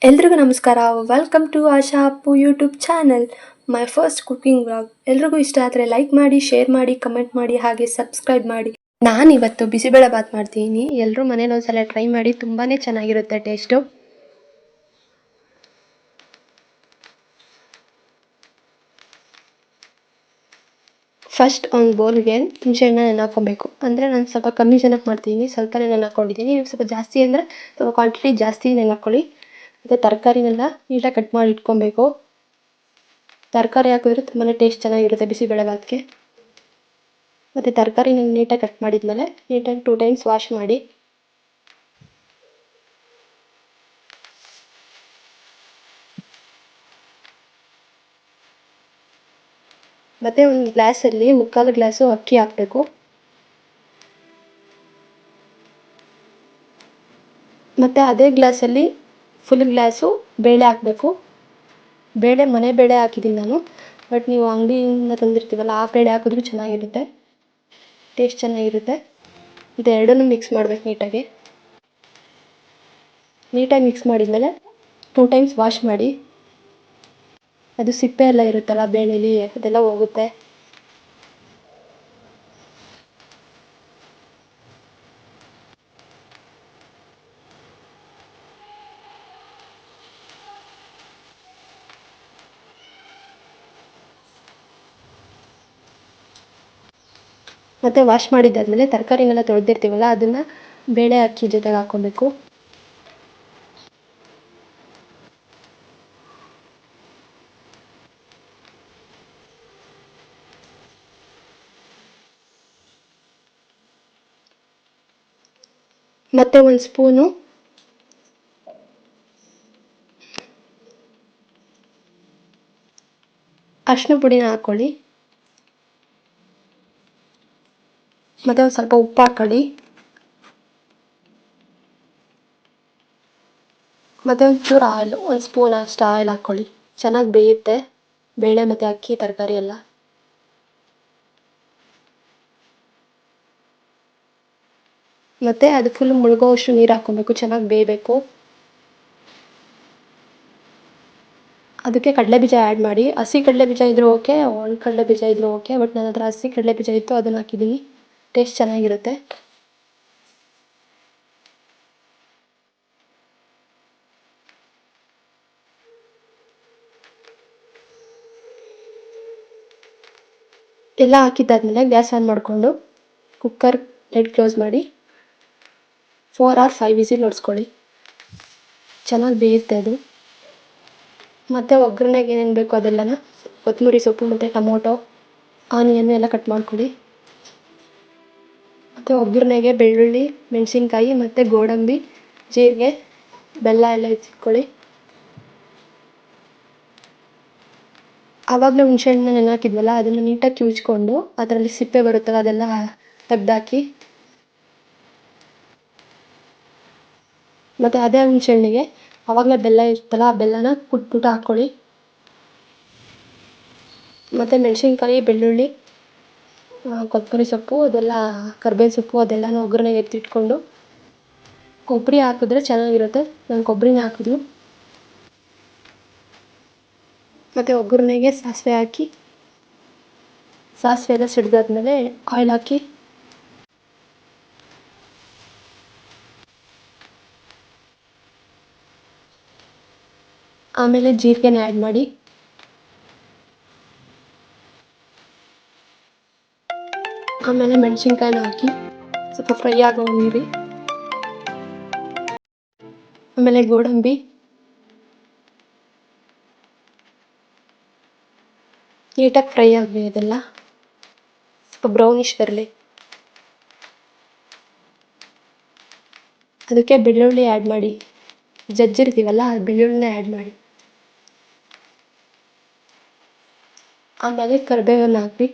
ಎಲ್ರಿಗೂ ನಮಸ್ಕಾರ. Welcome to Asha Appu YouTube channel. My first cooking vlog. ಎಲ್ರಿಗೂ ಇಷ್ಟ ಆದರೆ ಲೈಕ್ ಮಾಡಿ, ಶೇರ್ ಮಾಡಿ, ಕಮೆಂಟ್ ಮಾಡಿ, ಹಾಗೆ ಸಬ್ಸ್ಕ್ರೈಬ್ ಮಾಡಿ. ನಾನಿವತ್ತು ಬಿಸಿಬೇಳೆ ಬಾತ್ ಮಾಡ್ತೀನಿ. ಎಲ್ಲರೂ ಮನೇಲಿ ಒಂದ್ಸಲ ಟ್ರೈ ಮಾಡಿ, ತುಂಬಾ ಚೆನ್ನಾಗಿರುತ್ತೆ ಟೇಸ್ಟು. ಫಸ್ಟ್ ಒಂದು ಬೌಲ್ಗೆ ಹುಣಸೆಹಣ್ಣು ನೆನೆ ಹಾಕ್ಕೊಬೇಕು. ಅಂದರೆ ನಾನು ಸ್ವಲ್ಪ ಕಮ್ಮಿ ಜನಕ್ಕೆ ಮಾಡ್ತೀನಿ, ಸ್ವಲ್ಪನೇ ನೆನೆ ಹಾಕ್ಕೊಂಡಿದ್ದೀನಿ. ನೀವು ಸ್ವಲ್ಪ ಜಾಸ್ತಿ ಅಂದರೆ ಸ್ವಲ್ಪ ಕ್ವಾಂಟಿಟಿ ಜಾಸ್ತಿ ನೆನೆ ಹಾಕ್ಕೊಳ್ಳಿ. ಮತ್ತು ತರಕಾರಿನೆಲ್ಲ ನೀಟಾಗಿ ಕಟ್ ಮಾಡಿ ಇಟ್ಕೊಬೇಕು. ತರಕಾರಿ ಹಾಕಿದ್ರೆ ತುಂಬಾ ಟೇಸ್ಟ್ ಚೆನ್ನಾಗಿರುತ್ತೆ ಬಿಸಿಬೇಳೆ ಬಾತ್ಗೆ. ಮತ್ತು ತರಕಾರಿನ ನೀಟಾಗಿ ಕಟ್ ಮಾಡಿದ್ಮೇಲೆ ನೀಟಾಗಿ 2 ಟೈಮ್ಸ್ ವಾಶ್ ಮಾಡಿ. ಮತ್ತು ಒಂದು ಗ್ಲಾಸಲ್ಲಿ 3/4 ಗ್ಲಾಸು ಅಕ್ಕಿ ಹಾಕಬೇಕು. ಮತ್ತು ಅದೇ ಗ್ಲಾಸಲ್ಲಿ ಫುಲ್ ಗ್ಲಾಸು ಬೇಳೆ ಹಾಕಬೇಕು. ಬೇಳೆ ಮನೆ ಬೇಳೆ ಹಾಕಿದ್ದೀನಿ ನಾನು, ಬಟ್ ನೀವು ಅಂಗಡಿಯಿಂದ ತಂದಿರ್ತೀವಲ್ಲ ಆ ಬೇಳೆ ಹಾಕಿದ್ರೂ ಚೆನ್ನಾಗಿರುತ್ತೆ, ಟೇಸ್ಟ್ ಚೆನ್ನಾಗಿರುತ್ತೆ. ಇದು ಎರಡನ್ನೂ ಮಿಕ್ಸ್ ಮಾಡಬೇಕು ನೀಟಾಗಿ. ಮಿಕ್ಸ್ ಮಾಡಿದ್ಮೇಲೆ 2 ಟೈಮ್ಸ್ ವಾಶ್ ಮಾಡಿ. ಅದು ಸಿಪ್ಪೆ ಎಲ್ಲ ಇರುತ್ತಲ್ಲ ಬೇಳೆಲಿ, ಅದೆಲ್ಲ ಹೋಗುತ್ತೆ. ಮತ್ತು ವಾಶ್ ಮಾಡಿದ್ದಾದಮೇಲೆ ತರಕಾರಿನೆಲ್ಲ ತೊಳೆದಿರ್ತೀವಲ್ಲ ಅದನ್ನು ಬೇಳೆ ಅಕ್ಕಿ ಜೊತೆಗೆ ಹಾಕ್ಕೊಬೇಕು. ಮತ್ತು 1 ಸ್ಪೂನು ಅರಿಶಿನ ಪುಡಿನ ಹಾಕ್ಕೊಳ್ಳಿ. ಮತ್ತು ಒಂದು ಸ್ವಲ್ಪ ಉಪ್ಪು ಹಾಕ್ಕೊಳ್ಳಿ. ಮತ್ತು ಒಂಚೂರು ಆಯಿಲ್, 1 ಸ್ಪೂನ್ ಅಷ್ಟು ಆಯಿಲ್ ಹಾಕ್ಕೊಳ್ಳಿ. ಚೆನ್ನಾಗಿ ಬೇಯುತ್ತೆ ಬೇಳೆ ಮತ್ತು ಅಕ್ಕಿ ತರಕಾರಿ ಎಲ್ಲ. ಮತ್ತು ಅದು ಫುಲ್ ಮುಳುಗೋವಷ್ಟು ನೀರು ಹಾಕ್ಕೊಬೇಕು, ಚೆನ್ನಾಗಿ ಬೇಯಬೇಕು. ಅದಕ್ಕೆ ಕಡಲೆಬೀಜ ಆ್ಯಡ್ ಮಾಡಿ. ಹಸಿ ಕಡಲೆಬೀಜ ಇದ್ದರೂ ಓಕೆ, ಒಣ ಕಡಲೆಬೀಜ ಇದ್ದರೂ ಓಕೆ, ಬಟ್ ನನ್ನ ಹತ್ರ ಹಸಿ ಕಡಲೆಬೀಜ ಇತ್ತು, ಅದನ್ನು ಹಾಕಿದ್ದೀನಿ. ಟೇಸ್ಟ್ ಚೆನ್ನಾಗಿರುತ್ತೆ. ಎಲ್ಲ ಹಾಕಿದ್ದಾದ್ಮೇಲೆ ಗ್ಯಾಸ್ ಆನ್ ಮಾಡಿಕೊಂಡು ಕುಕ್ಕರ್ ಲಿಡ್ ಕ್ಲೋಸ್ ಮಾಡಿ 4 or 5 ವಿಸಿಲ್ ಹೊಡ್ಸ್ಕೊಳ್ಳಿ. ಚೆನ್ನಾಗಿ ಬೇಯುತ್ತೆ ಅದು. ಮತ್ತು ಒಗ್ಗರಣೆಗೆ ಏನೇನು ಬೇಕೋ ಅದೆಲ್ಲನ, ಕೊತ್ತಂಬರಿ ಸೊಪ್ಪು ಮತ್ತು ಟೊಮೊಟೊ, ಆನಿಯನ್ ಎಲ್ಲ ಕಟ್ ಮಾಡ್ಕೊಳ್ಳಿ. ಮತ್ತು ಒಗ್ಗರಣೆಗೆ ಬೆಳ್ಳುಳ್ಳಿ, ಮೆಣಸಿನ್ಕಾಯಿ ಮತ್ತು ಗೋಡಂಬಿ, ಜೀರಿಗೆ, ಬೆಲ್ಲ ಎಲ್ಲ ಹೆಚ್ಚಿಟ್ಕೊಳ್ಳಿ. ಆವಾಗಲೇ ಹುಣಸೆಹಣ್ಣು ನೆನೆ ಹಾಕಿದ್ವಲ್ಲ, ಅದನ್ನು ನೀಟಾಗಿ ಕಿವುಚ್ಕೊಂಡು ಅದರಲ್ಲಿ ಸಿಪ್ಪೆ ಬರುತ್ತಲ್ಲ ಅದೆಲ್ಲ ತೆಗ್ದಾಕಿ. ಮತ್ತು ಅದೇ ಹುಣಸೆಹಣ್ಣಿಗೆ ಆವಾಗಲೇ ಬೆಲ್ಲ ಇರುತ್ತಲ್ಲ ಆ ಬೆಲ್ಲನ ಕುಟ್ಬಿಟ್ಟು ಹಾಕ್ಕೊಳ್ಳಿ. ಮತ್ತು ಮೆಣಸಿನ್ಕಾಯಿ, ಬೆಳ್ಳುಳ್ಳಿ, ಕೊತ್ತಂಬರಿ ಸೊಪ್ಪು, ಅದೆಲ್ಲ ಕರ್ಬೇವಿನ ಸೊಪ್ಪು ಅದೆಲ್ಲನೂ ಒಗ್ಗರಣೆಗೆ ಎತ್ತಿಟ್ಕೊಂಡು, ಕೊಬ್ಬರಿ ಹಾಕಿದ್ರೆ ಚೆನ್ನಾಗಿರುತ್ತೆ. ನಾನು ಕೊಬ್ಬರಿನೇ ಹಾಕಿದ್ಲು. ಮತ್ತು ಒಗ್ಗರಣೆಗೆ ಸಾಸಿವೆ ಹಾಕಿ, ಸಾಸಿವೆ ಎಲ್ಲ ಸಿಡ್ದಾದ್ಮೇಲೆ ಆಯಿಲ್ ಹಾಕಿ, ಆಮೇಲೆ ಜೀರಿಗೆನ ಆ್ಯಡ್ ಮಾಡಿ. ಆಮೇಲೆ ಮೆಣಸಿನ್ಕಾಯಿನ ಹಾಕಿ ಸ್ವಲ್ಪ ಫ್ರೈ ಆಗೋ ನೀರಿ. ಆಮೇಲೆ ಗೋಡಂಬಿ, ನೀಟಾಗಿ ಫ್ರೈ ಆಗಲಿ, ಅದೆಲ್ಲ ಸ್ವಲ್ಪ ಬ್ರೌನಿಷ್ ಬರಲಿ. ಅದಕ್ಕೆ ಬೆಳ್ಳುಳ್ಳಿ ಆ್ಯಡ್ ಮಾಡಿ, ಜಜ್ಜಿರ್ತೀವಲ್ಲ ಆ ಬೆಳ್ಳುಳ್ಳಿನ ಆ್ಯಡ್ ಮಾಡಿ. ಆಮೇಲೆ ಕರಿಬೇವನ್ನು ಹಾಕಿ.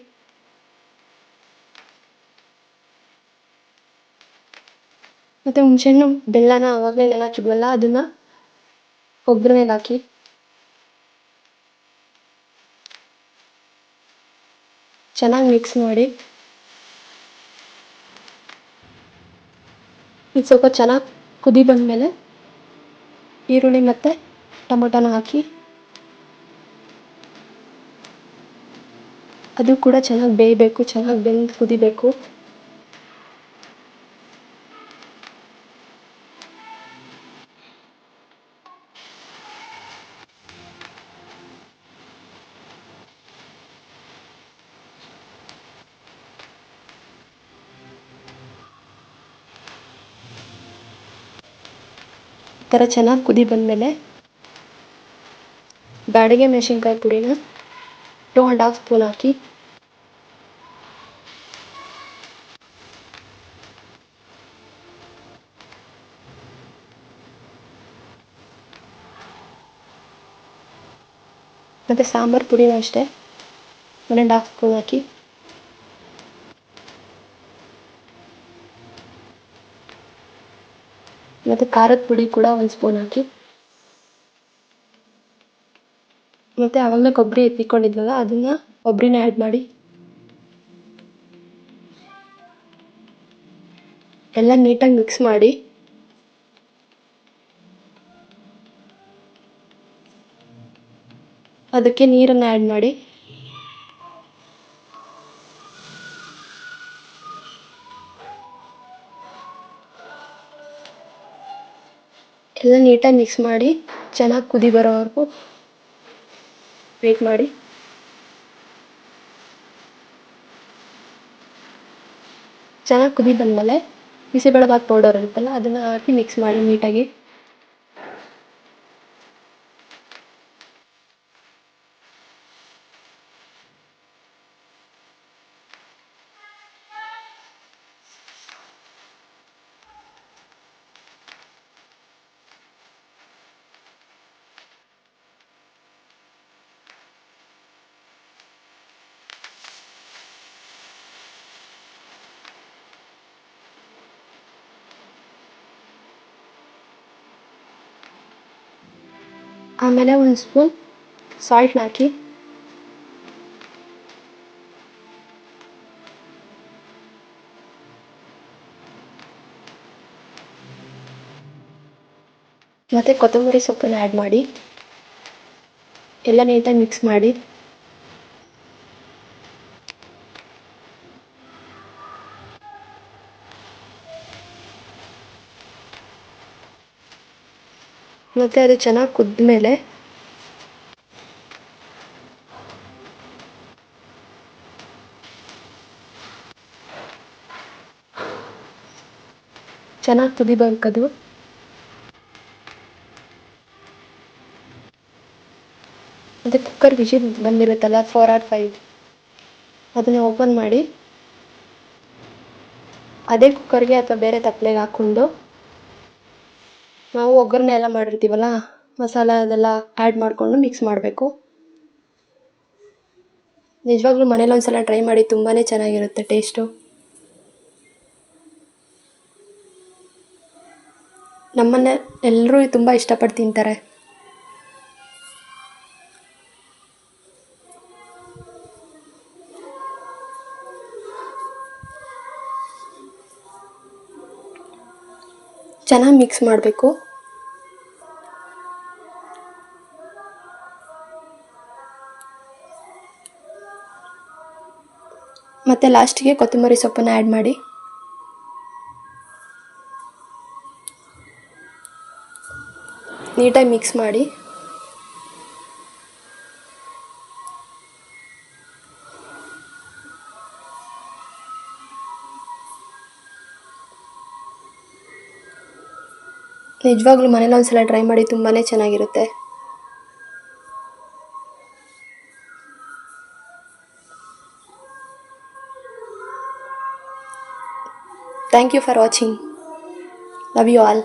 ಮತ್ತು ಹುಣಸೆಹಣ್ಣು ಬೆಲ್ಲನ ಆವಾಗಲೇ ನೆನೆ ಹಾಕಿದ್ವಲ್ಲ ಅದನ್ನು ಒಗ್ಗರಣೆಗೆ ಹಾಕಿ. ಚೆನ್ನಾಗಿ ಮಿಕ್ಸ್ ಮಾಡಿ. ಇದು ಸ್ವಲ್ಪ ಚೆನ್ನಾಗಿ ಕುದಿ ಬಂದಮೇಲೆ ಈರುಳ್ಳಿ ಮತ್ತು ಟೊಮೊಟೊನ ಹಾಕಿ ಅದು ಕೂಡ ಚೆನ್ನಾಗಿ ಬೇಯಬೇಕು, ಚೆನ್ನಾಗಿ ಬೆಂದು ಕುದಿಬೇಕು. ಈ ಥರ ಚೆನ್ನಾಗಿ ಕುದಿ ಬಂದಮೇಲೆ ಬ್ಯಾಡಗೆ ಮೆಣಸಿನ್ಕಾಯಿ ಪುಡಿನ 2½ ಸ್ಪೂನ್ ಹಾಕಿ ಮತ್ತು ಸಾಂಬಾರು ಪುಡಿನೂ ಅಷ್ಟೇ 1½ ಸ್ಪೂನ್ ಹಾಕಿ ಮತ್ತು ಖಾರದ ಪುಡಿ ಕೂಡ 1 ಸ್ಪೂನ್ ಹಾಕಿ ಮತ್ತು ಆವಾಗಲೇ ಕೊಬ್ಬರಿ ಎತ್ತಿಕೊಂಡಿದ್ವಲ್ಲ ಅದನ್ನು ಕೊಬ್ಬರಿನ ಆ್ಯಡ್ ಮಾಡಿ ಎಲ್ಲ ನೀಟಾಗಿ ಮಿಕ್ಸ್ ಮಾಡಿ ಅದಕ್ಕೆ ನೀರನ್ನು ಆ್ಯಡ್ ಮಾಡಿ ಎಲ್ಲ ನೀಟಾಗಿ ಮಿಕ್ಸ್ ಮಾಡಿ ಚೆನ್ನಾಗಿ ಕುದಿ ಬರೋವರೆಗೂ ವೇಟ್ ಮಾಡಿ. ಚೆನ್ನಾಗಿ ಕುದಿ ಬಂದಮೇಲೆ ಬಿಸಿಬೇಳೆಬಾತ್ ಪೌಡರ್ ಇರುತ್ತಲ್ಲ ಅದನ್ನು ಹಾಕಿ ಮಿಕ್ಸ್ ಮಾಡಿ ನೀಟಾಗಿ. ಆಮೇಲೆ 1 ಸ್ಪೂನ್ ಸಾಲ್ಟ್ನ ಹಾಕಿ ಮತ್ತು ಕೊತ್ತಂಬರಿ ಸೊಪ್ಪನ್ನು ಆ್ಯಡ್ ಮಾಡಿ ಎಲ್ಲ ನೀಟಾಗಿ ಮಿಕ್ಸ್ ಮಾಡಿ ಮತ್ತು ಅದು ಚೆನ್ನಾಗಿ ಕುದ್ಮೇಲೆ ಚೆನ್ನಾಗಿ ಕುದಿಬೇಕದು. ಮತ್ತು ಕುಕ್ಕರ್ ವಿಷಿಲ್ ಬಂದಿರುತ್ತಲ್ಲ 4 or 5 ಅದನ್ನು ಓಪನ್ ಮಾಡಿ ಅದೇ ಕುಕ್ಕರ್ಗೆ ಅಥವಾ ಬೇರೆ ತಪ್ಪಲೆಗೆ ಹಾಕ್ಕೊಂಡು ನಾವು ಒಗ್ಗರಣೆ ಎಲ್ಲ ಮಾಡಿರ್ತೀವಲ್ಲ ಮಸಾಲ ಅದೆಲ್ಲ ಆ್ಯಡ್ ಮಾಡಿಕೊಂಡು ಮಿಕ್ಸ್ ಮಾಡಬೇಕು. ನಿಜವಾಗ್ಲೂ ಮನೇಲಿ ಒಂದ್ಸಲ ಟ್ರೈ ಮಾಡಿ, ತುಂಬಾ ಚೆನ್ನಾಗಿರುತ್ತೆ ಟೇಸ್ಟು. ನಮ್ಮನೆ ಎಲ್ಲರೂ ತುಂಬ ಇಷ್ಟಪಟ್ಟು ತಿಂತಾರೆ. ಚೆನ್ನಾಗಿ ಮಿಕ್ಸ್ ಮಾಡಬೇಕು. ಮತ್ತು ಲಾಸ್ಟಿಗೆ ಕೊತ್ತಂಬರಿ ಸೊಪ್ಪನ್ನು ಆ್ಯಡ್ ಮಾಡಿ ನೀಟಾಗಿ ಮಿಕ್ಸ್ ಮಾಡಿ ನಿಜವಾಗ್ಲೂ ಮನೇಲಿ ಒಂದ್ಸಲ ಟ್ರೈ ಮಾಡಿ, ತುಂಬಾ ಚೆನ್ನಾಗಿರುತ್ತೆ. Thank you for watching. Love you all.